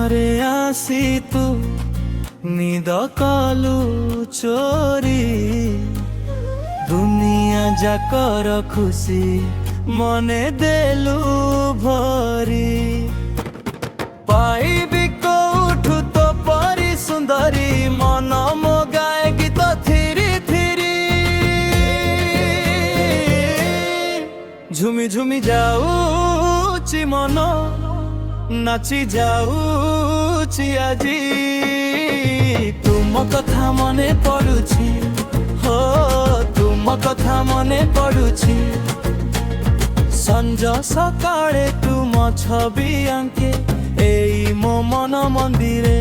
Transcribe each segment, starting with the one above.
ଘରେ ଆସି ତୁ ନିଦ କଲୁ ଚୋରି, ଦୁନିଆ ଯାକର ଖୁସି ମନେ ଦେଲୁ ଭରି। ପାଇବି କୋଉଠୁ ତୋ ପରି ସୁନ୍ଦରୀ, ମନ ମଗାଏ ଗୀତ ଥିରି ଥିରି। ଝୁମି ଝୁମି ଯାଉଛି ମନ, ନାଚି ଯାଉଛି ଆଜି। ତୁମ କଥା ମନେ ପଡୁଛି, ହୋ ତୁମ କଥା ମନେ ପଡୁଛି। ସଞ୍ଜ ସକାଳେ ତୁମ ଛବି ଆଙ୍କେ ଏଇ ମୋ ମନ ମନ୍ଦିରେ।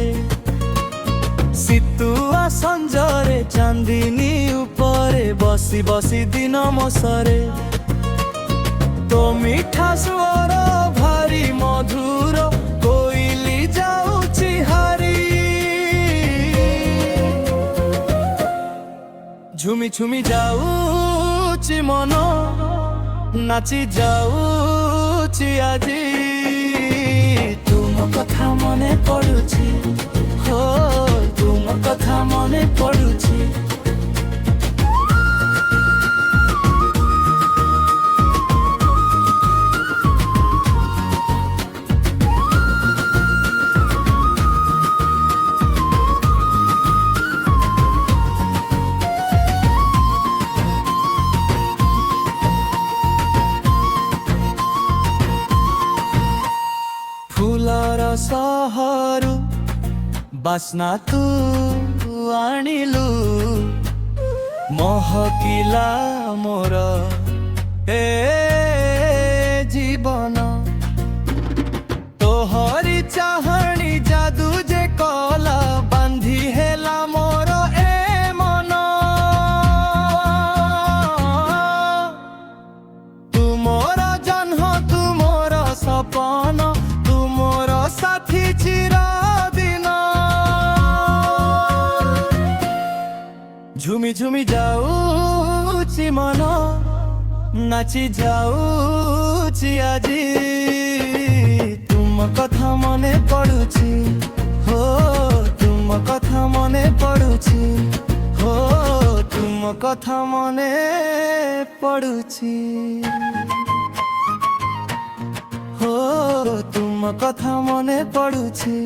ଶୀତୁଆ ସଞ୍ଜରେ ଚାନ୍ଦିନୀ ଉପରେ ବସି ବସି ଦିନ ମସରେ। ତୋ ମିଠା ସ୍ୱର ଭାରି ମଧୁର, କୋଇଲି ଯାଉଛି ହାରି। ଝୁମି ଝୁମି ଯାଉଛି ମନ, ନାଚି ଯାଉଛି ଆଜି। ତୁମ କଥା ମନେ ପଡୁଛି, ହୋ ତୁମ କଥା ମନେ ପଡୁଛି। ଫୁଲର ସହରୁ ବାସ୍ନା ତୁ ଆଣିଲୁ, ମହକିଲା ମୋର ଏ ଜୀବନ। ତୋହରି ଚାହାଣୀ ଯାଦୁ ଯେ କଲା, ବାନ୍ଧି ହେଲା ମୋର ଏ ମନ। ତୁମର ଜହ୍ନ ତୁମର ସପନ, ତୁମର ସାଥୀ ଚିରଦିନ। ଝୁମି ଝୁମି ଯାଉଛି ମନ, ନାଚି ଯାଉଛି ଆଜି। ତୁମ କଥା ମନେ ପଡୁଛି, ହୋ ତୁମ କଥା ମନେ ପଡୁଛି, ହୋ ତୁମ କଥା ମନେ ପଡୁଛି, ହୋ ତୁମ କଥା ମନେ ପଡୁଛି।